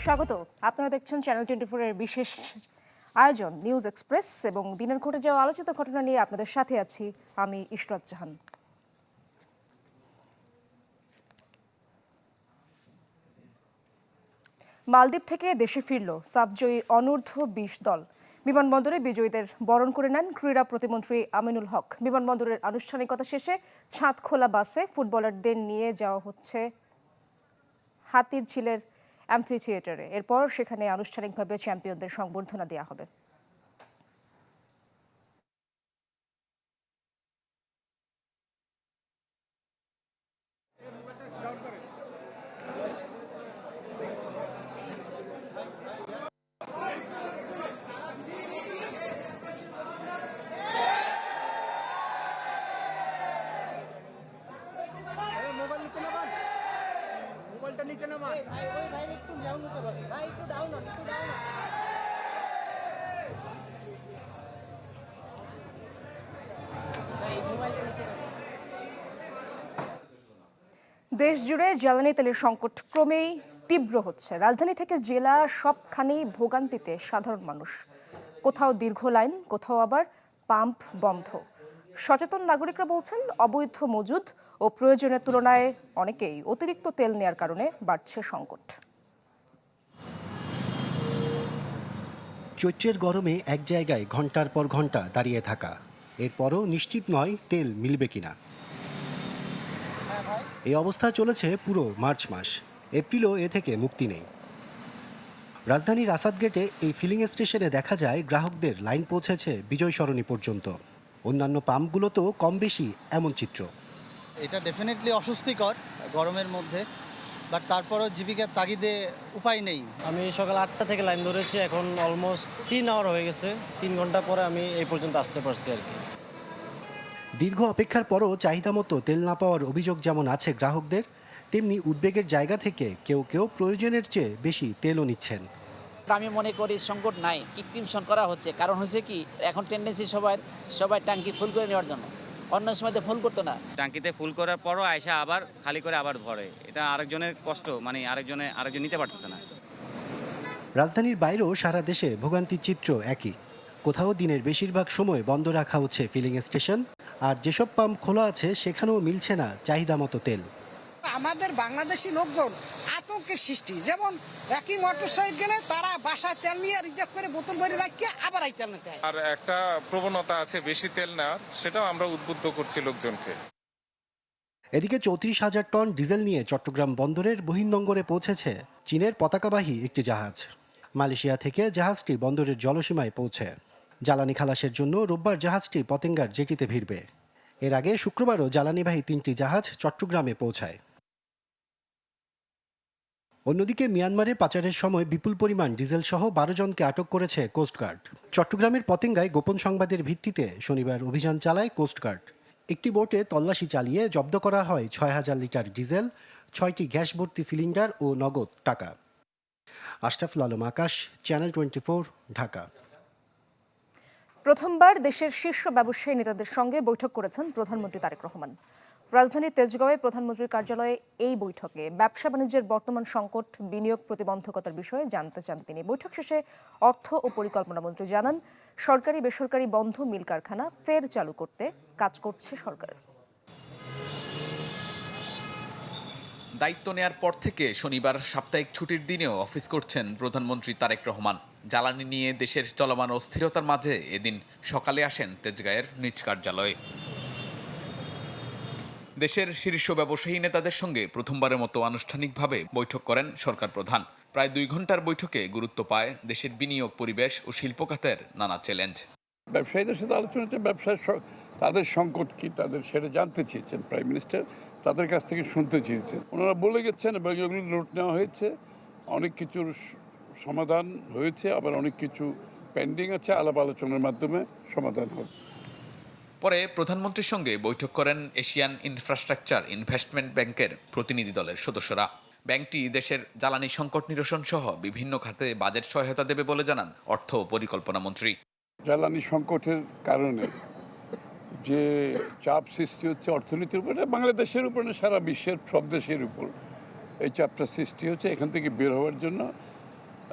স্বাগত। আপনারা দেখছেন চ্যানেল 24 এর বিশেষ আয়োজন নিউজ এক্সপ্রেস এবং দিনের ঘটে যাওয়া আলোচিত ঘটনা নিয়ে আপনাদের সাথে আছি আমি ইশরাত জাহান। মালদ্বীপ থেকে দেশে ফিরল সাফজয়ী অনূর্ধ্ব 20 দল। বিমানবন্দরে বিজয়ীদের বরণ করে নেন ক্রীড়া প্রতিমন্ত্রী আমিনুল হক। বিমানবন্দরের আনুষ্ঠানিকতা শেষে ছাদ খোলা বাসে ফুটবলারদের নিয়ে যাওয়া হচ্ছে হাতিরঝিলের অ্যাম্ফি থিয়েটারে। এরপর সেখানে আনুষ্ঠানিকভাবে চ্যাম্পিয়নদের সংবর্ধনা দেওয়া হবে। দেশ জুড়ে জ্বালানি তেলের সংকট ক্রমেই তীব্র হচ্ছে। রাজধানী থেকে জেলা সবখানেই ভোগান্তিতে সাধারণ মানুষ। কোথাও দীর্ঘ লাইন, কোথাও আবার পাম্প বন্ধ। সচেতন নাগরিকরা বলছেন, অবৈধ মজুদ ও প্রয়োজনের তুলনায় অনেকেই অতিরিক্ত তেল নেয়ার কারণে বাড়ছে সংকট। চৈত্রের গরমে এক জায়গায় ঘন্টার পর ঘন্টা দাঁড়িয়ে থাকা, এরপরও নিশ্চিত নয় তেল মিলবে কিনা। এই অবস্থা চলেছে পুরো মার্চ মাস। এপ্রিলও এ থেকে মুক্তি নেই। রাজধানীর আসাদ গেটে এই ফিলিং স্টেশনে দেখা যায় গ্রাহকদের লাইন পৌঁছেছে বিজয় সরণি পর্যন্ত। অন্যান্য পাম্পগুলোতেও কম বেশি এমন চিত্র। এটা ডেফিনেটলি অস্বস্তিকর গরমের মধ্যে, বাট তারপরও জীবিকার তাগিদে উপায় নেই। আমি সকাল 8টা থেকে লাইন ধরেছি, এখন অলমোস্ট 3 আওয়ার হয়ে গেছে। 3 ঘন্টা পরে আমি এই পর্যন্ত আসতে পারছি আর কি। দীর্ঘ অপেক্ষার পরও চাহিদা মতো তেল না পাওয়ার অভিযোগ যেমন আছে গ্রাহকদের, তেমনি উদ্বেগের জায়গা থেকে কেউ কেউ প্রয়োজনের চেয়ে বেশি তেলও নিচ্ছেন। আমি মনে করি সংকট নাই, কৃত্রিম করা হচ্ছে। কারণ হচ্ছে কি, এখন টেন্ডেন্সি সবাই ট্যাঙ্কি ফুল করে নেওয়ার জন্য, অন্য সময় ফুল করতো না। ট্যাঙ্কিতে ফুল করার পরও আয়সা আবার খালি করে আবার ভরে। এটা আরেকজনের কষ্ট, মানে আরেকজন নিতে পারতেছে না। রাজধানীর বাইরেও সারা দেশে ভোগান্তির চিত্র একই। কোথাও দিনের বেশিরভাগ সময় বন্ধ রাখা হচ্ছে ফিলিং স্টেশন, আর যেসব পাম্প খোলা আছে সেখানেও মিলছে না চাহিদা মতো তেল। আমাদের বাংলাদেশি লোকজন আতঙ্কের সৃষ্টি, যেমন একই মোটরসাইকেল গেলে তারা বাসায় তেল নিয়ে রিজার্ভ করে বোতল ভরে রাখিয়ে আবার এই তেল নিতে হয়। আর একটা প্রবণতা আছে বেশি তেল নেওয়ার, সেটাও আমরা উদ্বুদ্ধ করছি লোকজনকে। এদিকে 34,000 টন ডিজেল নিয়ে চট্টগ্রাম বন্দরের বহির্নোঙরে পৌঁছেছে চীনের পতাকাবাহী একটি জাহাজ। মালয়েশিয়া থেকে জাহাজটি বন্দরের জলসীমায় পৌঁছে। জ্বালানি খালাসের জন্য রোববার জাহাজটি পতেঙ্গার জেটিতে ভিড়বে। এর আগে শুক্রবারও জ্বালানিবাহী 3টি জাহাজ চট্টগ্রামে পৌঁছায়। অন্যদিকে মিয়ানমারে পাচারের সময় বিপুল পরিমাণ ডিজেল সহ 12 জনকে আটক করেছে কোস্টগার্ড। চট্টগ্রামের পতেঙ্গায় গোপন সংবাদের ভিত্তিতে শনিবার অভিযান চালায় কোস্টগার্ড। একটি বোটে তল্লাশি চালিয়ে জব্দ করা হয় 6,000 লিটার ডিজেল, 6টি গ্যাস ভর্তি সিলিন্ডার ও নগদ টাকা। আশরাফুল আলম আকাশ, চ্যানেল 24, ঢাকা। প্রথমবার দেশের শীর্ষ ব্যবসায়ী নেতাদের সঙ্গে বৈঠক করেছেন প্রধানমন্ত্রী তারেক রহমান। রাজধানীর তেজগাঁওয়ে প্রধানমন্ত্রীর কার্যালয়ে এই বৈঠকে ব্যবসা বাণিজ্যের বর্তমান সংকট, বিনিয়োগ প্রতিবন্ধকতার বিষয়ে জানতে চান তিনি। বৈঠক শেষে অর্থ ও পরিকল্পনা মন্ত্রী জানান, সরকারি বেসরকারি বন্ধ মিল কারখানা ফের চালু করতে কাজ করছে সরকার। দায়িত্ব নেয়ার পর থেকে শনিবার সাপ্তাহিক ছুটির দিনেও অফিস করছেন প্রধানমন্ত্রী তারেক রহমান। জ্বালানি নিয়ে দেশের চলমান অস্থিরতার মাঝে এদিন সকালে আসেন তেজগাঁয়ের নিজ কার্যালয়ে। দেশের শীর্ষ ব্যবসায়ী নেতাদের সঙ্গে প্রথমবারের মতো আনুষ্ঠানিকভাবে বৈঠক করেন সরকার প্রধান। প্রায় 2 ঘন্টার বৈঠকে গুরুত্ব পায় দেশের বিনিয়োগ, পরিবেশ ও শিল্প খাতের নানা চ্যালেঞ্জ। ব্যবসায়ীদের সাথে আলোচনাতে ব্যবসায় তাদের সংকট কি তাদের সেটা জানতে চেয়েছেন প্রাইম মিনিস্টার, তাদের কাছ থেকে শুনতে চেয়েছেন। ওনারা বলে গেছেন এবং এগুলো নোট নেওয়া হয়েছে। অনেক কিছুর সমাধান হয়েছে, আবার অনেক কিছু পেন্ডিং আছে, আলাপ আলোচনার মাধ্যমে সমাধান হবে। পরে প্রধানমন্ত্রীর সঙ্গে বৈঠক করেন এশিয়ান ইনফ্রাস্ট্রাকচার ইনভেস্টমেন্ট ব্যাংকের প্রতিনিধি দলের সদস্যরা। ব্যাংকটি দেশের জ্বালানি সংকট নিরসন সহ বিভিন্ন খাতে বাজেট সহায়তা দেবে বলে জানান অর্থ ও পরিকল্পনা মন্ত্রী। জ্বালানি সংকটের কারণে যে চাপ সৃষ্টি হচ্ছে অর্থনীতির উপরে, বাংলাদেশের উপরে সারা বিশ্বের সব দেশের উপর এই চাপটা সৃষ্টি হচ্ছে। এখান থেকে বের হওয়ার জন্য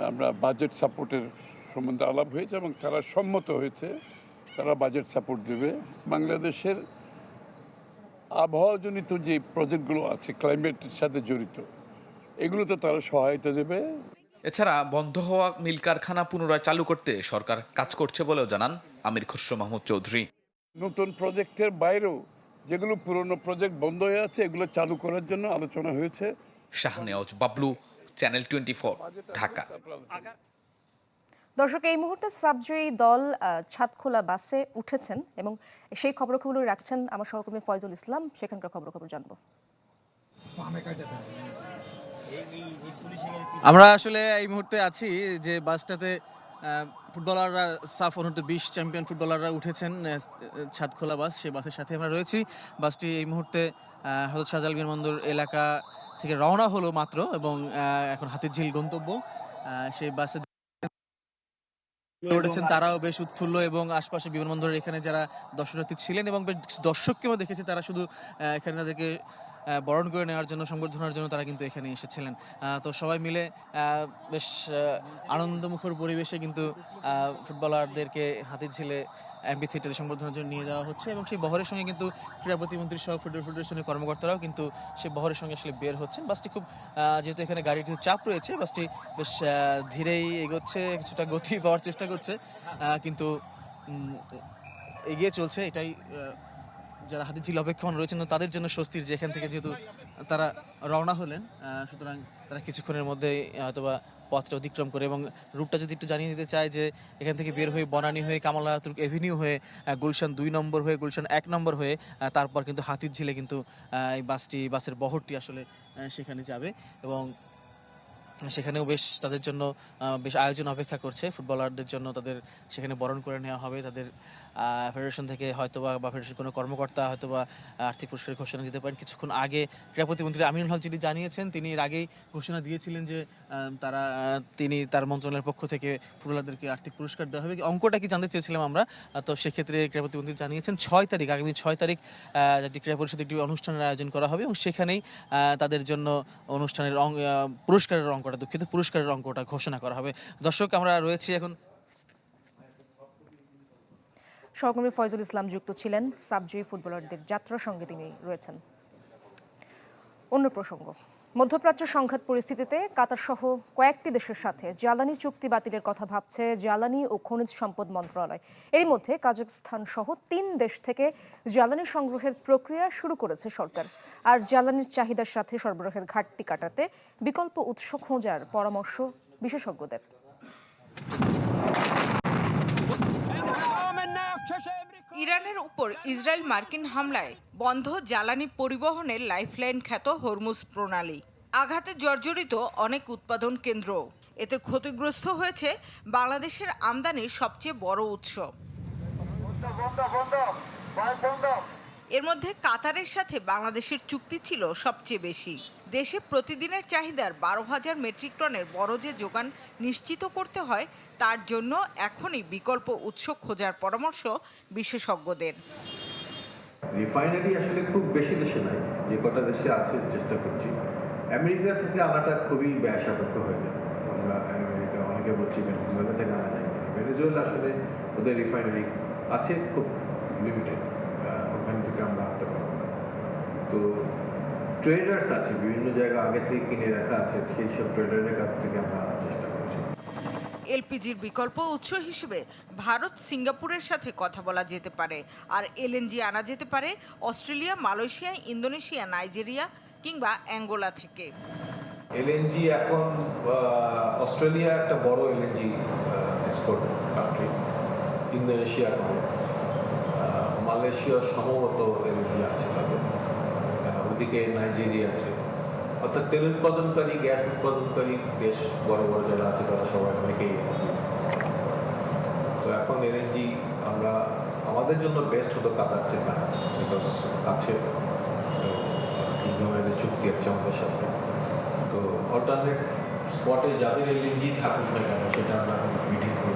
আমরা বাজেট সাপোর্টের সম্বন্ধে আলাপ হয়েছে এবং তারা সম্মত হয়েছে তারা বাজেট সাপোর্ট দেবে। বাংলাদেশের আবহাওয়াজনিত যে প্রজেক্টগুলো আছে ক্লাইমেটের সাথে জড়িত এগুলোতে তারা সহায়তা দেবে। এছাড়া বন্ধ হওয়া মিল কারখানা পুনরায় চালু করতে সরকার কাজ করছে বলেও জানান আমির খসরু মাহমুদ চৌধুরী। নতুন প্রজেক্টের বাইরেও যেগুলো পুরনো প্রজেক্ট বন্ধ হয়ে আছে এগুলো চালু করার জন্য আলোচনা হয়েছে। শাহনেওয়াজ বাবলু, চ্যানেল 24, ঢাকা। দর্শক, এই মুহূর্তে সাবজয়ী দল ছাদখোলা বাসে উঠেছেন এবং সেই খবরগুলো রাখছেন আমার সহকর্মী ফয়জুল ইসলাম। সেখানকার খবর জানবো। আমরা আসলে এই মুহূর্তে আছি যে বাসটাতে ফুটবলাররা সাফ অনূর্ধ্ব 20 চ্যাম্পিয়ন ফুটবলাররা উঠেছেন ছাদখোলা বাস, সেই বাসের সাথে আমরা রয়েছি। বাসটি এই মুহূর্তে হযরত শাহজালাল বিমানবন্দর এলাকা থেকে রওনা হলো মাত্র এবং এখন হাতিরঝিল গন্তব্য। সেই বাসে উঠেছেন তারাও বেশ উৎফুল্ল এবং আশপাশে বিমানবন্দরের এখানে যারা দর্শনার্থী ছিলেন এবং বেশ দর্শককেও দেখেছি তারা শুধু এখানে তাদেরকে বরণ করে নেওয়ার জন্য, সংবর্ধনার জন্য তারা কিন্তু এখানে এসেছিলেন। তো সবাই মিলে বেশ আনন্দমুখর পরিবেশে কিন্তু ফুটবলারদেরকে হাতিরঝিলে এমপি থিয়েটারে সংবর্ধনার জন্য নিয়ে যাওয়া হচ্ছে এবং সেই বহরের সঙ্গে কিন্তু ক্রীড়া প্রতিমন্ত্রী সহ ফুটবল ফেডারেশনের কর্মকর্তারাও কিন্তু সেই বহরের সঙ্গে আসলে বের হচ্ছেন। বাসটি খুব যেহেতু এখানে গাড়ির কিছু চাপ রয়েছে, বাসটি বেশ ধীরেই এগোচ্ছে, কিছুটা গতি পাওয়ার চেষ্টা করছে, কিন্তু এগিয়ে চলছে। এটাই যারা হাতিরঝিল অপেক্ষমান রয়েছেন তাদের জন্য স্বস্তির যে এখান থেকে যেহেতু তারা রওনা হলেন, সুতরাং তারা কিছুক্ষণের মধ্যে হয়তোবা পথটা অতিক্রম করে। এবং রুটটা যদি একটু জানিয়ে দিতে চাই যে এখান থেকে বের হয়ে বনানী হয়ে কামাল আতাতুর্ক এভিনিউ হয়ে গুলশান 2 নম্বর হয়ে গুলশান 1 নম্বর হয়ে তারপর কিন্তু হাতিরঝিলে কিন্তু এই বাসের বহরটি আসলে সেখানে যাবে এবং সেখানেও বেশ তাদের জন্য বেশ আয়োজন অপেক্ষা করছে। ফুটবলারদের জন্য তাদের সেখানে বরণ করে নেওয়া হবে। তাদের ফেডারেশন থেকে হয়তোবা বা ফেডারেশন কোনো কর্মকর্তা হয়তোবা আর্থিক পুরস্কারের ঘোষণা দিতে পারেন। কিছুক্ষণ আগে ক্রীড়া প্রতিমন্ত্রী আমিনুল হক যিনি জানিয়েছেন, তিনি এর আগেই ঘোষণা দিয়েছিলেন যে তিনি তার মন্ত্রণালয়ের পক্ষ থেকে ফুটবলারদেরকে আর্থিক পুরস্কার দেওয়া হবে। অঙ্কটা কি জানতে চেয়েছিলাম আমরা, তো সেক্ষেত্রে ক্রীড়া প্রতিমন্ত্রী জানিয়েছেন 6 তারিখ, আগামী 6 তারিখ জাতীয় ক্রীড়া পরিষদের একটি অনুষ্ঠানের আয়োজন করা হবে এবং সেখানেই তাদের জন্য অনুষ্ঠানের পুরস্কারের অঙ্কটা ঘোষণা করা হবে। দর্শক, আমরা রয়েছি এখন। সহকর্মী ফয়জুল ইসলাম যুক্ত ছিলেন সাবজয়ী ফুটবলারদের যাত্রার সঙ্গে, তিনি রয়েছেন। অন্য প্রসঙ্গ, মধ্যপ্রাচ্য সংঘাত পরিস্থিতিতে কাতার সহ কয়েকটি দেশের সাথে জ্বালানি চুক্তি বাতিলের কথা ভাবছে জ্বালানি ও খনিজ সম্পদ মন্ত্রণালয়। এর মধ্যে কাজাখস্তান সহ 3 দেশ থেকে জ্বালানি সংগ্রহের প্রক্রিয়া শুরু করেছে সরকার। আর জ্বালানির চাহিদার সাথে সরবরাহের ঘাটতি কাটাতে বিকল্প উৎস খোঁজার পরামর্শ বিশেষজ্ঞদের। ইরানের উপর ইসরায়েল মার্কিন হামলায় বন্ধ জ্বালানি পরিবহনের লাইফলাইন খ্যাত হরমুজ প্রণালী। আঘাতে জর্জরিত অনেক উৎপাদন কেন্দ্র। এতে ক্ষতিগ্রস্ত হয়েছে বাংলাদেশের আমদানির সবচেয়ে বড় উৎস। এর মধ্যে কাতারের সাথে বাংলাদেশের চুক্তি ছিল সবচেয়ে বেশি। দেশে প্রতিদিনের চাহিদার 12,000 মেট্রিক টনের বরজের যোগান নিশ্চিত করতে হয়। তার জন্য এখনই বিকল্প উৎস খোঁজার পরামর্শ বিশেষজ্ঞদের। রিফাইনারি আসলে খুব বেশি দেশে নাই, যে কটা দেশে আছে চেষ্টা করছি। আমেরিকা থেকে আনাটা খুবই ব্যয় সাপেক্ষ হয়ে যাবে। আমরা আমেরিকা অনেকে বলছি ভেনেজুয়েলা থেকে আনা যায়, ভেনেজুয়েলা আসলে ওদের রিফাইনারি আছে খুব লিমিটেড, ওখান থেকে আমরা আনতে পারবো না। তো ট্রেডার্স আছে বিভিন্ন জায়গা আগে থেকে কিনে রাখা আছে, সেই সব ট্রেডারের কাছ থেকে আমরা আনার চেষ্টা করছি। এলপিজির বিকল্প উৎস হিসেবে ভারত সিঙ্গাপুরের সাথে কথা বলা যেতে পারে। আর এলএনজি আনা যেতে পারে অস্ট্রেলিয়া, মালয়েশিয়া, ইন্দোনেশিয়া, নাইজেরিয়া কিংবা অ্যাঙ্গোলা থেকে। এলএনজি এখন অস্ট্রেলিয়া একটা বড় এলএনজি এক্সপোর্ট কান্ট্রি, ইন্দোনেশিয়া করে, মালয়েশিয়া সম্ভবত এলএনজি আছে তাদের, ওদিকে নাইজেরিয়া আছে। অর্থাৎ তেল উৎপাদনকারী, গ্যাস উৎপাদনকারী দেশ বড় বড় যারা আছে তারা সবাই অনেকেই এলএনজি। তো এখন এলএনজি আমরা আমাদের জন্য বেস্ট হতো কাতার থেকে, বিকজ কাছে চুক্তি আছে আমাদের সাথে। তো অল্টারনেট স্পটে যাদের এলএনজি থাকুক না কেন সেটা আমরা মিটিং করে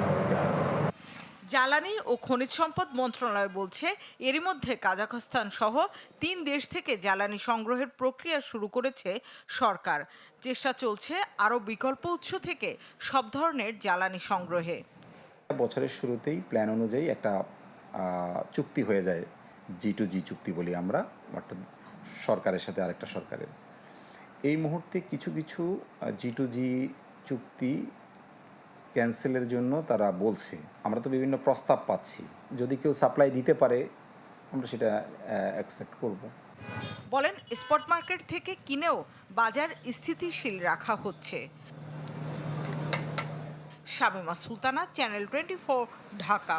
জ্বালানি ও খনিজ সম্পদ মন্ত্রণালয় বলছে এরই মধ্যে কাজাখস্তান সহ 3 দেশ থেকে জ্বালানি সংগ্রহের প্রক্রিয়া শুরু করেছে সরকার। চেষ্টা চলছে আরও বিকল্প উৎস থেকে সব ধরনের জ্বালানি সংগ্রহে। বছরের শুরুতেই প্ল্যান অনুযায়ী একটা চুক্তি হয়ে যায়, G2G চুক্তি বলি আমরা, অর্থাৎ সরকারের সাথে আরেকটা সরকারের। এই মুহূর্তে কিছু কিছু G2G চুক্তি ক্যান্সেলের জন্য তারা বলছে। আমরা তো বিভিন্ন প্রস্তাব পাচ্ছি, যদি কেউ সাপ্লাই দিতে পারে আমরা সেটা অ্যাকসেপ্ট করব। বলেন স্পট মার্কেট থেকে কিনেও বাজার স্থিতিশীল রাখা হচ্ছে। শামিমা সুলতানা, চ্যানেল 24, ঢাকা।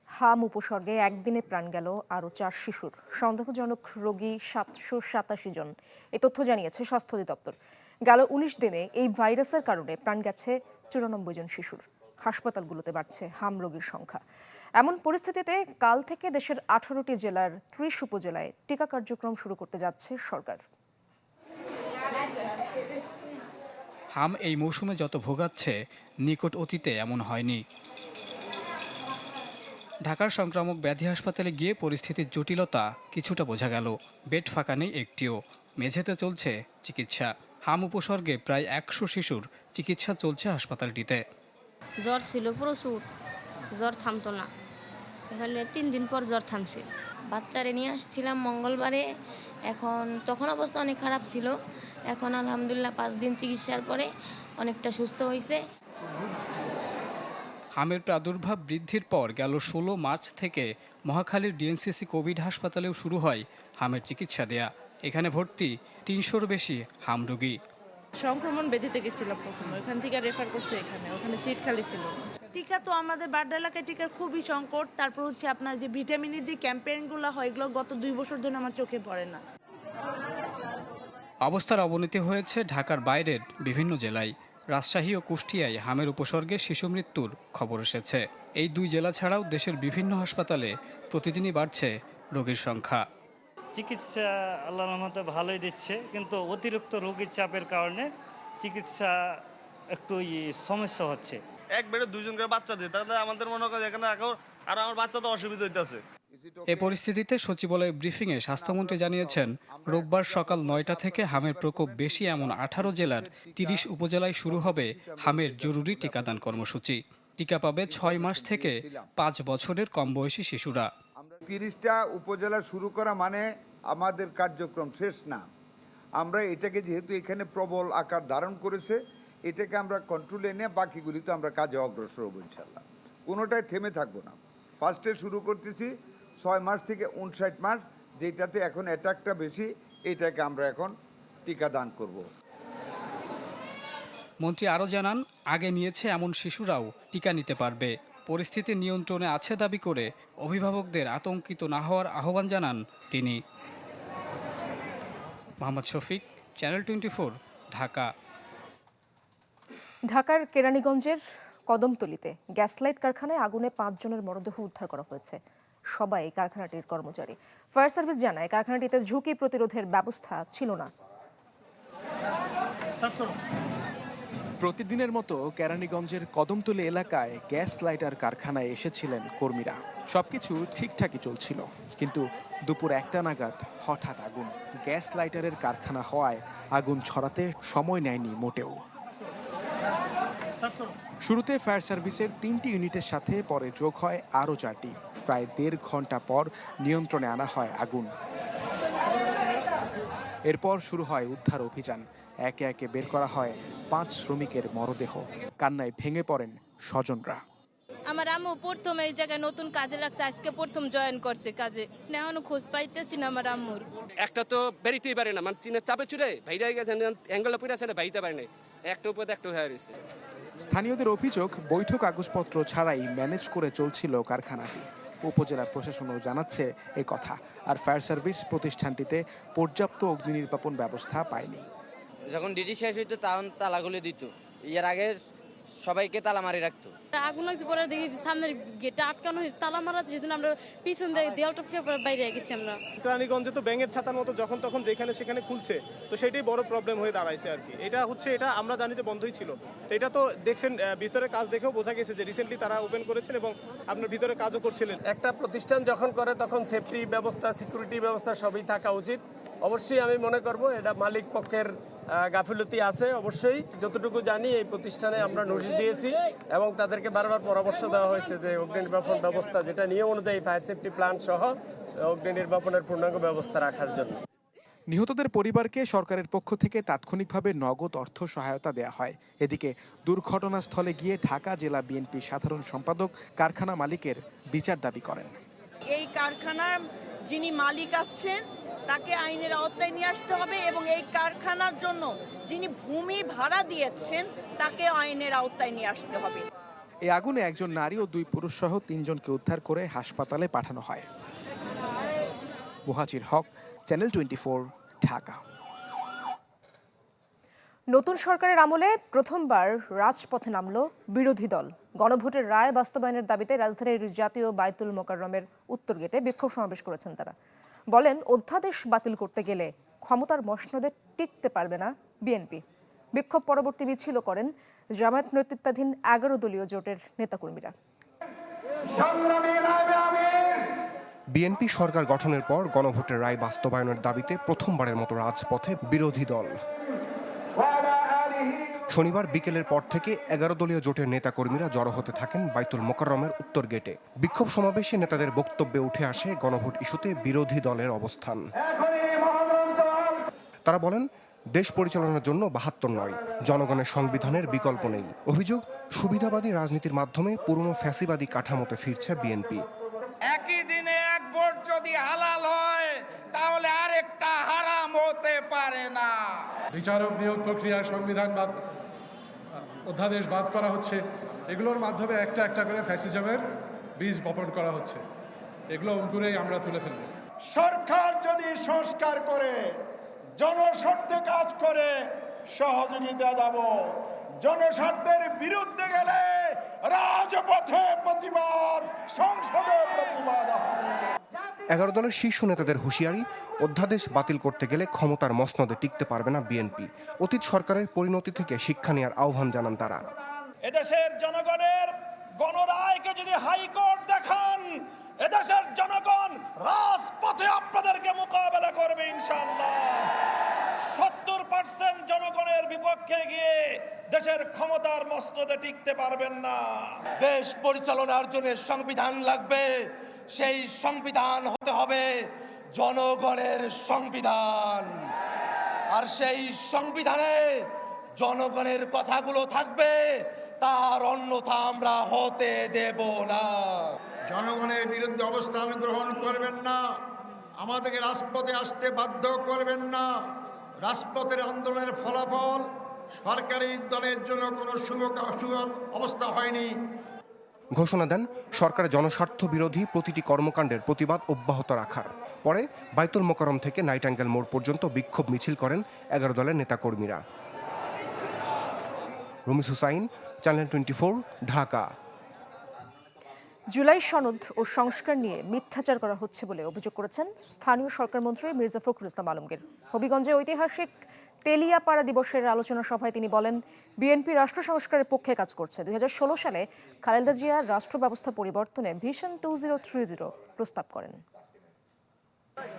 হাম উপসর্গে একদিনে প্রাণ গেল আরও 4 শিশুর। সন্দেহজনক রোগী 787 জন, এই তথ্য জানিয়েছে স্বাস্থ্য অধিদপ্তর। গেল 19 দিনে এই ভাইরাসের কারণে প্রাণ গেছে 94 জন শিশুর। হাসপাতালগুলোতে বাড়ছে হাম রোগীর সংখ্যা। এমন পরিস্থিতিতে কাল থেকে দেশের 18টি জেলার 30 উপজেলায় টিকা কার্যক্রম শুরু করতে যাচ্ছে সরকার। হাম এই মৌসুমে যত ভোগাচ্ছে নিকট অতীতে এমন হয়নি। ঢাকার সংক্রামক ব্যাধি হাসপাতালে গিয়ে পরিস্থিতির জটিলতা কিছুটা বোঝা গেল। বেড ফাঁকা নেই একটিও, মেঝেতে চলছে চিকিৎসা। হাম উপসর্গে প্রায় 100 শিশুর চিকিৎসা চলছে হাসপাতালটিতে। জ্বর ছিল প্রচুর, জ্বর থামতো না। এখানে 3 দিন পর জ্বর থামছে। বাচ্চারে নিয়ে আসছিলাম মঙ্গলবারে, তখন অবস্থা অনেক খারাপ ছিল। এখন আলহামদুলিল্লাহ 5 দিন চিকিৎসার পরে অনেকটা সুস্থ হয়েছে। হামের প্রাদুর্ভাব বৃদ্ধির পর গেল 16 মার্চ থেকে মহাখালীর ডিএনসিসি কোভিড হাসপাতালেও শুরু হয় হামের চিকিৎসা দেয়া। এখানে ভর্তি 300-র বেশি হাম রোগী। সংক্রমণ ব্যাধিতে গেছিলাম প্রথমে, ওখান থেকে রেফার করছে এখানে, ওখানে সিট খালি ছিল। টিকা তো আমাদের বাড্ডা এলাকায় টিকার খুবই সংকট। তারপর হচ্ছে আপনার যে ভিটামিনের যে ক্যাম্পেইনগুলো হয়, এগুলো গত 2 বছর ধরে আমার চোখে পড়ে না। অবস্থার অবনতি হয়েছে ঢাকার বাইরের বিভিন্ন জেলায়। রাজশাহী ও কুষ্টিয়ায় হামের উপসর্গে শিশু মৃত্যুর খবর এসেছে। এই 2 জেলা ছাড়াও দেশের বিভিন্ন হাসপাতালে প্রতিদিনই বাড়ছে রোগীর সংখ্যা। চিকিৎসা আল্লাহর রহমতে ভালোই দিচ্ছে, কিন্তু অতিরিক্ত রোগীর চাপের কারণে চিকিৎসা একটু সমস্যা হচ্ছে। এক বেডে 2 জন করে বাচ্চা দিই, তাহলে আমাদের মনে করে এখানে আর আমার বাচ্চা তো অসুবিধা হইতেছে। এ পরিস্থিতিতে সচিবালয় ব্রিফিংয়ে স্বাস্থ্যমন্ত্রী জানিয়েছেন, রোববার সকাল 9টা থেকে হামের প্রকোপ বেশি এমন 18 জেলার 30 উপজেলায় শুরু হবে হামের জরুরি টিকাদান কর্মসূচি। টিকা পাবে 6 মাস থেকে 5 বছরের কম বয়সী শিশুরা। 30টা উপজেলা শুরু করা মানে আমাদের কার্যক্রম শেষ না। আমরা এটাকে, যেহেতু এখানে প্রবল আকার ধারণ করেছে, এটাকে আমরা কন্ট্রোলে এনে বাকিগুলি তো আমরা কাজে অগ্রসর হব ইনশাল্লাহ। কোনোটাই থেমে থাকবো না। ফার্স্টে শুরু করতেছি 6 মাস থেকে 59 মাস, যেটাতে এখন অ্যাটাকটা বেশি, এটাকে আমরা এখন টিকা দান করব। মন্ত্রী আরও জানান, আগে নিয়েছে এমন শিশুরাও টিকা নিতে পারবে। পরিস্থিতি নিয়ন্ত্রণে আছে দাবি করে অভিভাবকদের আতঙ্কিত না হওয়ার আহ্বান জানান তিনি। মোহাম্মদ শফিক, চ্যানেল 24, ঢাকা। ঢাকার কেরানীগঞ্জের কদমতলীতে গ্যাসলাইট কারখানায় আগুনে 5 জনের মরদেহ উদ্ধার করা হয়েছে। সবাই কারখানাটির কর্মচারী। ফায়ার সার্ভিস জানায়, কারখানাটিতে ঝুঁকি প্রতিরোধের ব্যবস্থা ছিল না। প্রতিদিনের মতো কেরানীগঞ্জের কদমতলী এলাকায় গ্যাস লাইটার কারখানায় এসেছিলেন কর্মীরা। সবকিছু ঠিকঠাকই চলছিল, কিন্তু দুপুর 1টা নাগাদ হঠাৎ আগুন। গ্যাস লাইটারের কারখানা হওয়ায় আগুন ছড়াতে সময় নেয়নি মোটেও। শুরুতে ফায়ার সার্ভিসের 3টি ইউনিটের সাথে পরে যোগ হয় আরও 4টি। প্রায় 1.5 ঘন্টা পর নিয়ন্ত্রণে আনা হয় আগুন। এরপর শুরু হয় উদ্ধার অভিযান। একে একে বের করা হয় 5 শ্রমিকের মরদেহ। কান্নায় ভেঙে পড়েন স্বজনরা। আমার আম্মু প্রথম এই জায়গায় নতুন কাজে লাগছে, আজকে প্রথম জয়েন করছে কাজে। এখনো খোঁজ পাইতেছি না আমার আম্মুর। একটা তো বেরিতেই পারে না, মানে চীনের চাপে চুড়ে ভাইরা গেছে, অ্যাঙ্গেলে পড়ে আছে না, ভাইতে পারে না, একটা উপর একটা হয়ে রয়েছে। স্থানীয়দের অভিযোগ, বৈধ কাগজপত্র ছাড়াই ম্যানেজ করে চলছিল কারখানাটি। উপজেলা প্রশাসনও জানাচ্ছে এই কথা। আর ফায়ার সার্ভিস প্রতিষ্ঠানটিতে পর্যাপ্ত অগ্নি নির্বাপন ব্যবস্থা পায়নি। যখন ডিউটি শেষ হইতো তখন তালাগুলো দিত। এর আগে সবাইকে তালা মারি রাখতো। আগুন লাগছে পরে দেখি সামনের গেটটা আটকানো হয়েছে, তালা মারা আছে, সেদিন আমরা পিছন দিয়ে দেওয়াল টপকে পরে বাইরে গেছি আমরা। রানীগঞ্জে তো ব্যাঙের ছাতার মতো যখন তখন যেখানে সেখানে খুলছে, তো সেটাই বড় প্রবলেম হয়ে দাঁড়াইছে আর কি। এটা আমরা জানি যে বন্ধই ছিল, তো এটা তো দেখছেন ভিতরে কাজ দেখেও বোঝা গেছে যে রিসেন্টলি তারা ওপেন করেছেন এবং আপনার ভিতরে কাজও করছিলেন। একটা প্রতিষ্ঠান যখন করে তখন সেফটি ব্যবস্থা, সিকিউরিটি ব্যবস্থা সবই থাকা উচিত। অবশ্যই আমি মনে করব এটা মালিক পক্ষের গাফিলতি আছে। অবশ্যই যতটুকু জানি এই প্রতিষ্ঠানে আমরা নোটিশ দিয়েছি এবং তাদেরকে বারবার পরামর্শ দেওয়া হয়েছে যে অগ্নি নির্বাপন ব্যবস্থা যেটা নিয়ম অনুযায়ী ফায়ার সেফটি প্ল্যান সহ অগ্নি নির্বাপনের পূর্ণাঙ্গ ব্যবস্থা রাখার জন্য। নিহতদের পরিবারকে সরকারের পক্ষ থেকে তাৎক্ষণিকভাবে নগদ অর্থ সহায়তা দেয়া হয়। এদিকে দুর্ঘটনাস্থলে গিয়ে ঢাকা জেলা বিএনপির সাধারণ সম্পাদক কারখানা মালিকের বিচার দাবি করেন। এই কারখানার যিনি মালিক আছেন তাকে আইনের আওতায় নিয়ে আসতে হবে এবং এই কারখানার জন্য যিনি ভূমি ভাড়া দিয়েছেন তাকে আইনের আওতায় নিয়ে আসতে হবে। এই আগুনে একজন নারী ও 2 পুরুষ সহ 3 জনকে উদ্ধার করে হাসপাতালে পাঠানো হয়। মুহাজির হক, চ্যানেল 24, ঢাকা। নতুন সরকারের আমলে প্রথমবার রাজপথে নামল বিরোধী দল। গণভোটের রায় বাস্তবায়নের দাবিতে রাজধানীর জাতীয় বায়তুল মোকাররমের উত্তর গেটে বিক্ষোভ সমাবেশ করেছেন তারা। বলেন, অধ্যাদেশ বাতিল করতে গেলে ক্ষমতার মসনদে টিকতে পারবে না বিএনপি। বিক্ষোভ পরবর্তী মিছিলও করেন জামায়াত নেতৃত্বাধীন 11 দলীয় জোটের নেতাকর্মীরা। বিএনপি সরকার গঠনের পর গণভোটের রায় বাস্তবায়নের দাবিতে প্রথমবারের মতো রাজপথে বিরোধী দল। শনিবার বিকেলের পর থেকে 11 দলীয় জোটের নেতাকর্মীরা জড়ো হতে থাকেন বাইতুল মোকাররমের উত্তর গেটে। বিক্ষোভ সমাবেশে নেতাদের বক্তব্যে উঠে আসে গণভোট ইস্যুতে বিরোধী দলের অবস্থান। তারা বলেন, দেশ পরিচালনার জন্য 72 নয়, জনগণের সংবিধানের বিকল্প নেই। অভিযোগ, সুবিধাবাদী রাজনীতির মাধ্যমে পুরনো ফ্যাসিবাদী কাঠামোতে ফিরছে বিএনপি। একই দিনে এক ভোট যদি হালাল হয় তাহলে আরেকটা হারাম হতে পারে না। বিচারক নিয়োগ প্রক্রিয়া, সংবিধান বাদ, অধ্যাদেশ বাদ করা হচ্ছে, এগুলোর মাধ্যমে একটা একটা করে ফ্যাসিজমের বীজ বপন করা হচ্ছে। এগুলো অঙ্কুরেই আমরা তুলে ফেলব। সরকার যদি সংস্কার করে, জনস্বার্থে কাজ করে, সহযোগিতা দেব। জনস্বার্থের বিরুদ্ধে গেলে রাজপথে প্রতিবাদ, সংসদে প্রতিবাদ। 11 দলের শীর্ষ নেতাদের হুঁশিয়ারি, অধ্যাদেশ বাতিল করতে গেলে ক্ষমতার মসনদে টিকতে পারবে না বিএনপি। অতীত সরকারের পরিণতি থেকে শিক্ষা নেওয়ার আহ্বান জানান তারা। এদেশের জনগণের গণরায়কে যদি হাইকোর্ট দেখান, এদেশের জনগণ রাজপথে আপনাদেরকে মোকাবেলা করবে ইনশাআল্লাহ। 70% জনগণের বিপক্ষে গিয়ে দেশের ক্ষমতার মসনদে টিকতে পারবেন না। দেশ পরিচালনার জন্য সংবিধান লাগবে, সেই সংবিধান হতে হবে জনগণের সংবিধান। আর সেই সংবিধানে জনগণের কথাগুলো থাকবে, তার অন্যথা আমরা হতে দেব না। জনগণের বিরুদ্ধে অবস্থান গ্রহণ করবেন না, আমাদেরকে রাজপথে আসতে বাধ্য করবেন না। রাজপথের আন্দোলনের ফলাফল সরকারি দলের জন্য কোনো শুভ অবস্থা হয়নি। ঘোষণা দেন সরকার জনস্বার্থ বিরোধী প্রতিটি কর্মকাণ্ডের প্রতিবাদ অব্যাহত রাখার। পরে বাইতুল মোকাররম থেকে নাইটাঙ্গেল মোড় পর্যন্ত বিক্ষোভ মিছিল করেন 11 দলের নেতাকর্মীরা। রমিস হুসাইন, চ্যানেল 24, ঢাকা। জুলাই সনদ ও সংস্কার নিয়ে মিথ্যাচার করা হচ্ছে বলে অভিযোগ করেছেন স্থানীয় সরকার মন্ত্রী মির্জা ফখরুল ইসলাম আলমগীর। হবিগঞ্জে ঐতিহাসিক তেলিয়াপাড়া দিবসের আলোচনা সভায় তিনি বলেন, বিএনপি রাষ্ট্র সংস্কারের পক্ষে কাজ করছে। 2016 সালে খালেদা জিয়া রাষ্ট্র ব্যবস্থা পরিবর্তনে ভিশন 2030 প্রস্তাব করেন।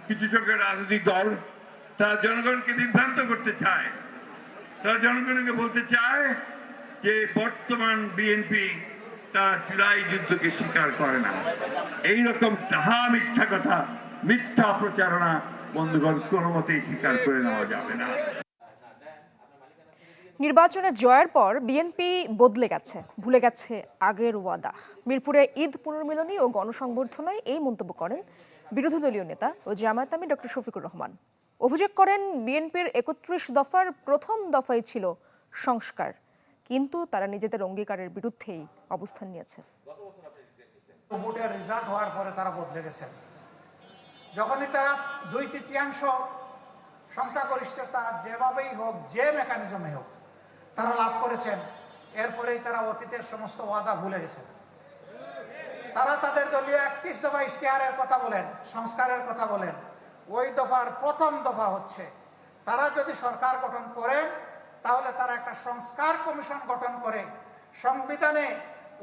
কিছু সংখ্যক রাজনৈতিক দল তারা জনগণকে বিভ্রান্ত করতে চায়, তারা জনগণকে বলতে চায় যে বর্তমান বিএনপি তারা জুলাই যুদ্ধকে স্বীকার করে না। এইরকম তাহা মিথ্যা কথা, মিথ্যা প্রচারণা বন্ধুগণ কোনো মতেই স্বীকার করে নেওয়া যাবে না। নির্বাচনে জয়ের পর বিএনপি বদলে গেছে, ভুলে গেছে আগের ওয়াদা। মিরপুরে ঈদ পুনর্মিলনী ও গণসংবর্ধনায় এই মন্তব্য করেন বিরোধী দলীয় নেতা ও জামায়াত আমির ডক্টর শফিকুর রহমান। অভিযোগ করেন, বিএনপির 31 দফার প্রথম দফাই ছিল সংস্কার, কিন্তু তারা নিজেদের অঙ্গীকারের বিরুদ্ধেই অবস্থান নিয়েছে। ভোটের রেজাল্ট হওয়ার পরে তারা বদলে গেছেন। যখনই তারা 2/3 সংখ্যাগরিষ্ঠতা যেভাবেই হোক, যে মেকানিজমে হোক তারা লাভ করেছেন, এরপরেই তারা অতীতের সমস্ত ওয়াদা ভুলে গেছে। তারা তাদের দলীয় 31 দফা ইশতেহারের কথা বলেন, সংস্কারের কথা বলেন। ওই দফার প্রথম দফা হচ্ছে তারা যদি সরকার গঠন করেন তাহলে তারা একটা সংস্কার কমিশন গঠন করে সংবিধানে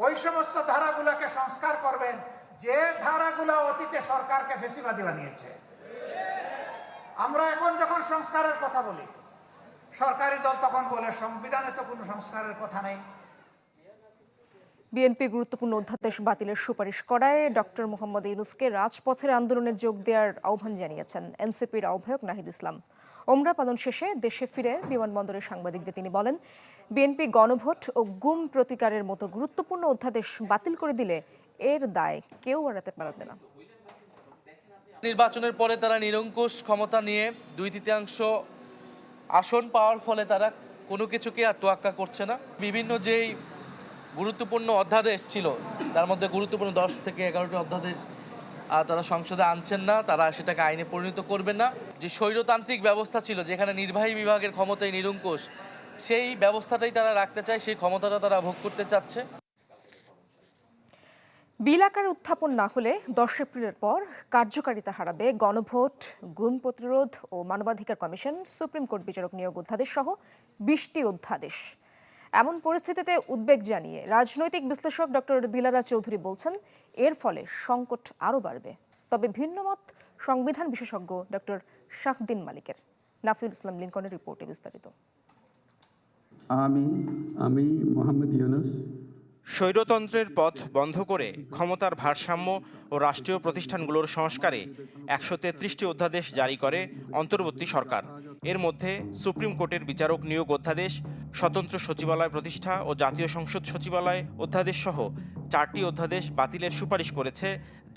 ওই সমস্ত ধারাগুলোকে সংস্কার করবেন যে ধারাগুলো অতীতে সরকারকে ফেসিবাদী বানিয়েছে। আমরা এখন যখন সংস্কারের কথা বলি, সরকারি দল তখন বলে সংবিধানে তো কোনো সংস্কারের কথা নেই। বিএনপি গুরুত্বপূর্ণ অধ্যাদেশ বাতিলের সুপারিশ করায় ডক্টর মোহাম্মদ ইউনূসকে রাজপথের আন্দোলনে যোগ দেওয়ার আহ্বান জানিয়েছেন এনসিপির আহ্বায়ক নাহিদ ইসলাম। ওমরা পালন শেষে দেশে ফিরে বিমানবন্দরের সাংবাদিকদের তিনি বলেন, বিএনপি গণভোট ও গুম প্রতিকারের মতো গুরুত্বপূর্ণ অধ্যাদেশ বাতিল করে দিলে এর দায় কেউ এড়াতে পারবে না। নির্বাচনের পরে তারা নিরঙ্কুশ ক্ষমতা নিয়ে 2/3 আসন পাওয়ার ফলে তারা কোনো কিছুকে আর তোয়াক্কা করছে না। বিভিন্ন যেই গুরুত্বপূর্ণ অধ্যাদেশ ছিল তার মধ্যে গুরুত্বপূর্ণ 10 থেকে 11টি অধ্যাদেশ তারা সংসদে আনছেন না, তারা সেটাকে আইনে পরিণত করবেন না। যে স্বৈরতান্ত্রিক ব্যবস্থা ছিল যেখানে নির্বাহী বিভাগের ক্ষমতায় নিরঙ্কুশ, সেই ব্যবস্থাটাই তারা রাখতে চায়, সেই ক্ষমতাটা তারা ভোগ করতে চাচ্ছে। বিল আকারে উত্থাপন না হলে 10 এপ্রিলের পর কার্যকারিতা হারাবে গণভোট, গুম প্রতিরোধ ও মানবাধিকার কমিশন, সুপ্রিম কোর্ট বিচারক নিয়োগ অধ্যাদেশ সহ 20টি অধ্যাদেশ। এমন পরিস্থিতিতে উদ্বেগ জানিয়ে রাজনৈতিক বিশ্লেষক ডক্টর দিলারা চৌধুরী বলছেন, এর ফলে সংকট আরও বাড়বে। তবে ভিন্ন মত সংবিধান বিশেষজ্ঞ ডক্টর শাহদিন মালিকের। নাফিউল ইসলাম লিঙ্কনের রিপোর্টে বিস্তারিত। আমি মোহাম্মদ ইউনূস। স্বৈরতন্ত্রের পথ বন্ধ করে ক্ষমতার ভারসাম্য ও রাষ্ট্রীয় প্রতিষ্ঠানগুলোর সংস্কারে 133টি অধ্যাদেশ জারি করে অন্তর্বর্তী সরকার। এর মধ্যে সুপ্রিম কোর্টের বিচারক নিয়োগ অধ্যাদেশ, স্বতন্ত্র সচিবালয় প্রতিষ্ঠা ও জাতীয় সংসদ সচিবালয় অধ্যাদেশ সহ 4টি অধ্যাদেশ বাতিলের সুপারিশ করেছে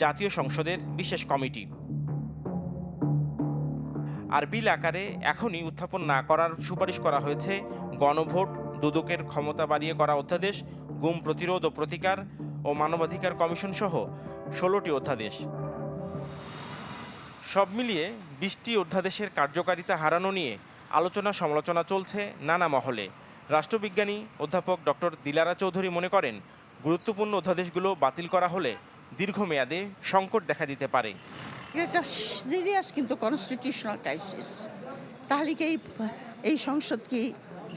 জাতীয় সংসদের বিশেষ কমিটি। আর বিল আকারে এখনই উত্থাপন না করার সুপারিশ করা হয়েছে গণভোট, দুদকের ক্ষমতা বাড়িয়ে করা অধ্যাদেশ, গুম প্রতিরোধ ও প্রতিকার ও মানবাধিকার কমিশন সহ 16টি অধ্যাদেশ। সব মিলিয়ে 20টি অধ্যাদেশের কার্যকারিতা হারানো নিয়ে আলোচনা সমালোচনা চলছে নানা মহলে। রাষ্ট্রবিজ্ঞানী অধ্যাপক ডক্টর দিলারা চৌধুরী মনে করেন, গুরুত্বপূর্ণ অধ্যাদেশগুলো বাতিল করা হলে দীর্ঘমেয়াদে সংকট দেখা দিতে পারে। এটা সিরিয়াস কিন্তু কনস্টিটিউশনাল ক্রাইসিস। তাহলে কি এই সংসদ কি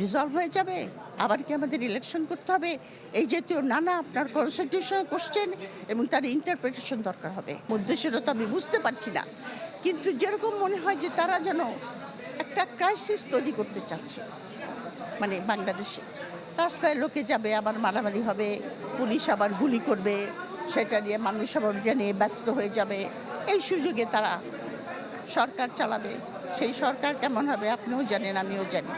রিজলভ হয়ে যাবে? আবার কি আমাদের ইলেকশন করতে হবে? এই জাতীয় নানা আপনার কনস্টিটিউশনাল কোশ্চেন এবং তার ইন্টারপ্রিটেশন দরকার হবে। উদ্দেশ্যটা তো আমি বুঝতে পারছি না, কিন্তু যেরকম মনে হয় যে তারা যেন একটা ক্রাইসিস তৈরি করতে চাচ্ছে। মানে বাংলাদেশে রাস্তায় লোকে যাবে, আবার মারামারি হবে, পুলিশ আবার গুলি করবে, সেটা নিয়ে মানুষ আবার নিয়ে ব্যস্ত হয়ে যাবে। এই সুযোগে তারা সরকার চালাবে। সেই সরকার কেমন হবে আপনিও জানেন, আমিও জানি।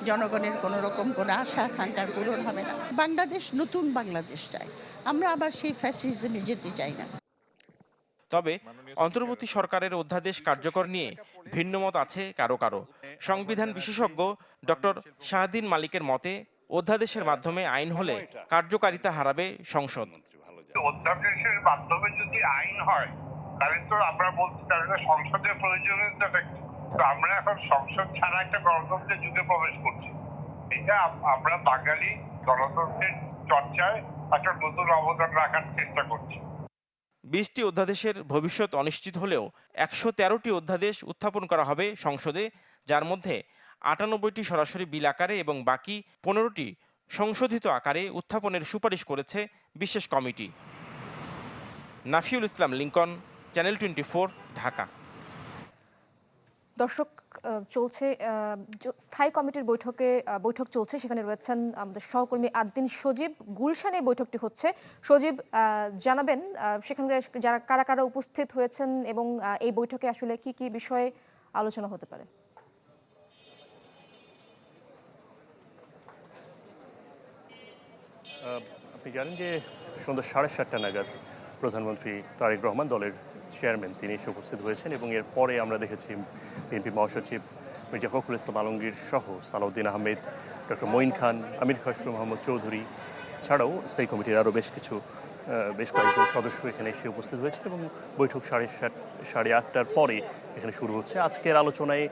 জনগণের কোনো রকম কোনো আশা আকাঙ্ক্ষার পূরণ হবে না। বাংলাদেশ নতুন বাংলাদেশ চাই, আমরা আবার সেই ফ্যাসিজমে যেতে চাই না। তবে অন্তর্বর্তী সরকারের অধ্যাদেশ কার্যকর নিয়ে ভিন্নমত আছে কারো কারো। সংবিধান বিশেষজ্ঞ ডক্টর শাহদিন মালিকের মতে, অধ্যাদেশের মাধ্যমে আইন হলে কার্যকারিতা হারাবে সংসদ। অধ্যাদেশের মাধ্যমে যদি আইন হয় তাহলে তো আমরা বলছি তাহলে সংসদের প্রয়োজনীয়তা, তো আমরা এখন সংসদ ছাড়া একটা গণতন্ত্রের যুগে প্রবেশ করছি। এটা আমরা বাঙালি গণতন্ত্রের চর্চায় একটা নতুন অবদান রাখার চেষ্টা করছি। 20টি অধ্যাদেশের ভবিষ্যৎ অনিশ্চিত হলেও 113টি অধ্যাদেশ উত্থাপন করা হবে সংসদে, যার মধ্যে 98টি সরাসরি বিল আকারে এবং বাকি 15টি সংশোধিত আকারে উত্থাপনের সুপারিশ করেছে বিশেষ কমিটি। নাফিউল ইসলাম লিঙ্কন, চ্যানেল 24, ঢাকা। দর্শক, চলছে স্থায়ী কমিটির বৈঠক চলছে, সেখানে রয়েছেন আমাদের সহকর্মী আদ্দিন সজীব। গুলশানে বৈঠকটি হচ্ছে। সজীব, জানাবেন সেখানকার যারা কারা কারা উপস্থিত হয়েছেন এবং এই বৈঠকে আসলে কি কি বিষয়ে আলোচনা হতে পারে? আপনি জানেন যে সন্ধ্যা 7:30 নাগাদ প্রধানমন্ত্রী তারেক রহমান, দলের চেয়ারম্যান, তিনি এসে উপস্থিত হয়েছেন এবং এরপরে আমরা দেখেছি বিএনপি মহাসচিব মির্জা ফখরুল ইসলাম আলমগীর সহ সালাউদ্দিন আহমেদ, ডক্টর মঈন খান, আমির খসরু মোহাম্মদ চৌধুরী ছাড়াও স্থায়ী কমিটির আরও বেশ কিছু বেশ কয়েকজন সদস্য এখানে এসে উপস্থিত হয়েছে এবং বৈঠক 8:30টার পরে এখানে শুরু হচ্ছে। আজকের আলোচনায়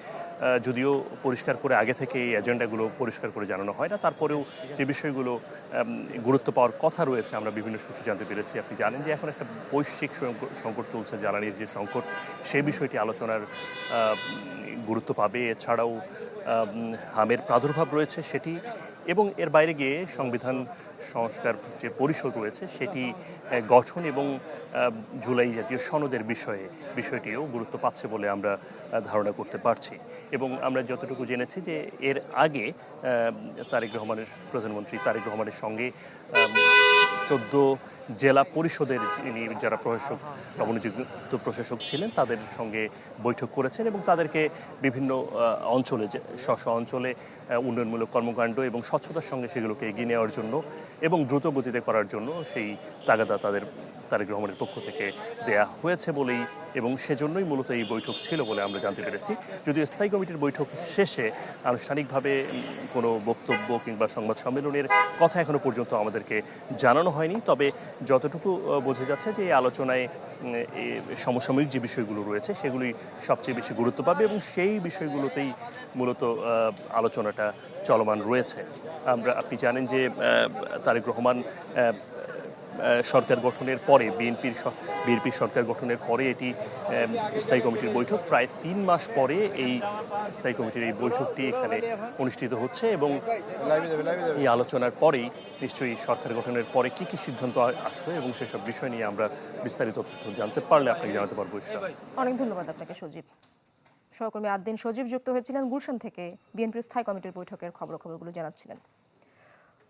যদিও পরিষ্কার করে আগে থেকে এই এজেন্ডাগুলো পরিষ্কার করে জানানো হয় না, তারপরেও যে বিষয়গুলো গুরুত্ব পাওয়ার কথা রয়েছে আমরা বিভিন্ন সূত্রে জানতে পেরেছি। আপনি জানেন যে এখন একটা বৈশ্বিক সংকট চলছে, জ্বালানির যে সংকট, সেই বিষয়টি আলোচনার গুরুত্ব পাবে। এছাড়াও হামের প্রাদুর্ভাব রয়েছে সেটি, এবং এর বাইরে গিয়ে সংবিধান সংস্কার যে পরিষদ রয়েছে সেটি গঠন এবং জুলাই জাতীয় সনদের বিষয়টিও গুরুত্ব পাচ্ছে বলে আমরা ধারণা করতে পারছি। এবং আমরা যতটুকু জেনেছি যে এর আগে প্রধানমন্ত্রী তারেক রহমানের সঙ্গে 14 জেলা পরিষদের যারা প্রশাসক নবনিযুক্ত প্রশাসক ছিলেন তাদের সঙ্গে বৈঠক করেছেন এবং তাদেরকে বিভিন্ন অঞ্চলে স্ব অঞ্চলে উন্নয়নমূলক কর্মকাণ্ড এবং স্বচ্ছতার সঙ্গে সেগুলোকে এগিয়ে নেওয়ার জন্য এবং দ্রুত গতিতে করার জন্য সেই তাগাদা তারেক রহমানের পক্ষ থেকে দেয়া হয়েছে বলেই, এবং সেজন্যই মূলত এই বৈঠক ছিল বলে আমরা জানতে পেরেছি। যদিও স্থায়ী কমিটির বৈঠক শেষে আনুষ্ঠানিকভাবে কোনো বক্তব্য কিংবা সংবাদ সম্মেলনের কথা এখনো পর্যন্ত আমাদেরকে জানানো হয়নি, তবে যতটুকু বোঝা যাচ্ছে যে এই আলোচনায় সমসাময়িক যে বিষয়গুলো রয়েছে সেগুলি সবচেয়ে বেশি গুরুত্ব পাবে এবং সেই বিষয়গুলোতেই মূলত আলোচনাটা চলমান রয়েছে। আপনি জানেন যে তারেক রহমান সরকার গঠনের পরে বিএনপির সরকার গঠনের পরে এটি স্থায়ী কমিটির বৈঠক, প্রায় 3 মাস পরে এই স্থায়ী কমিটির এই বৈঠকটি এখানে অনুষ্ঠিত হচ্ছে এবং এই আলোচনার পরেই নিশ্চয়ই সরকার গঠনের পরে কি কি সিদ্ধান্ত আসলো এবং সেসব বিষয় নিয়ে আমরা বিস্তারিত তথ্য জানতে পারলে আপনাকে জানাতে পারবো। অনেক ধন্যবাদ আপনাকে সজীব। সহকর্মী আদ্দিন সজীব যুক্ত হয়েছিলেন গুলশান থেকে, বিএনপির স্থায়ী কমিটির বৈঠকের খবরগুলো জানাচ্ছিলেন।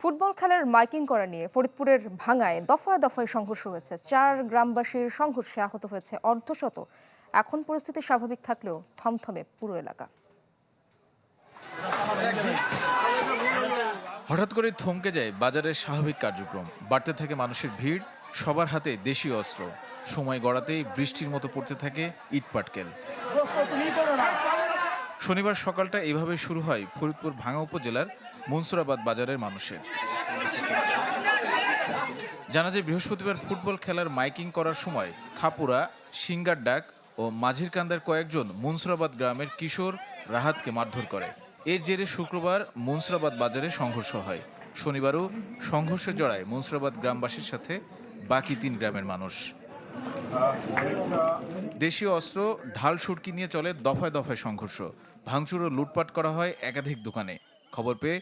ফুটবল খেলার মাইকিং করা নিয়ে ফরিদপুরের ভাঙ্গায় দফায় দফায় সংঘর্ষ হয়েছে। 4 গ্রামবাসীর সংঘর্ষে আহত হয়েছে অর্ধশত। এখন পরিস্থিতি স্বাভাবিক থাকলেও থমথমে পুরো এলাকা। হঠাৎ করে থমকে যায় বাজারের স্বাভাবিক কার্যক্রম, বাড়তে থাকে মানুষের ভিড়, সবার হাতে দেশীয় অস্ত্র। সময় গড়াতেই বৃষ্টির মতো পড়তে থাকে ইটপাটকেল। শনিবার সকালটা এভাবে শুরু হয় ফরিদপুর ভাঙ্গা উপজেলার মনসুরাবাদ বাজারের মানুষের। জানা যায় বৃহস্পতিবার ফুটবল খেলার মাইকিং করার সময় খাপুরা, সিঙ্গার ডাক ও মাঝির কান্দার কয়েকজন মনসুরাবাদ গ্রামের কিশোর রাহাতকে মারধর করে। এর জেরে শুক্রবার মনসুরাবাদ বাজারে সংঘর্ষ হয়। শনিবারও সংঘর্ষে জড়ায় মনসুরাবাদ গ্রামবাসীর সাথে বাকি 3 গ্রামের মানুষ। দেশীয় অস্ত্র, ঢাল সুরকি নিয়ে চলে দফায় দফায় সংঘর্ষ। ভাঙচুর ও লুটপাট করা হয় একাধিক দোকানে। খবর পেয়ে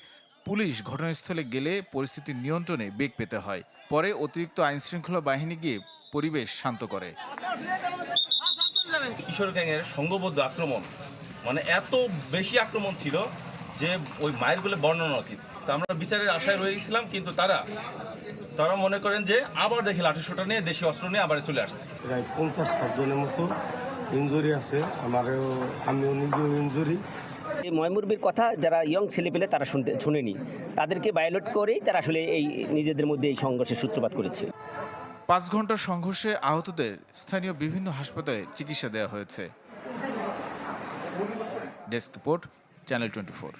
পুলিশ ঘটনাস্থলে গেলে পরিস্থিতি নিয়ন্ত্রণে বেগ পেতে হয়। পরে অতিরিক্ত আইনশৃঙ্খলা বাহিনী গিয়ে পরিবেশ শান্ত করে। কিশোর গ্যাংয়ের সংঘবদ্ধ আক্রমণ, মানে এত বেশি আক্রমণ ছিল যে ওই মায়েরগুলো বর্ণনাতীত। তো আমরা বিচারের আশায় রয়ে গেছিলাম, কিন্তু তারা মনে করেন যে আবার দেখি লাঠিসোঁটা নিয়ে দেশি অস্ত্র নিয়ে আবার চলে আসছে। প্রায় 50-60 জনের মতো ইনজুরি আছে, আমিও নিজেও ইনজুরি। এই ময়মুরবির কথা যারা ইয়ং ছেলেপেলে তারা শুনেনি, তাদেরকে বায়োলেট করেই তারা আসলে এই নিজেদের মধ্যে এই সংঘর্ষের সূত্রপাত করেছে। 5 ঘন্টার সংঘর্ষে আহতদের স্থানীয় বিভিন্ন হাসপাতালে চিকিৎসা দেওয়া হয়েছে। Desk report, channel 24।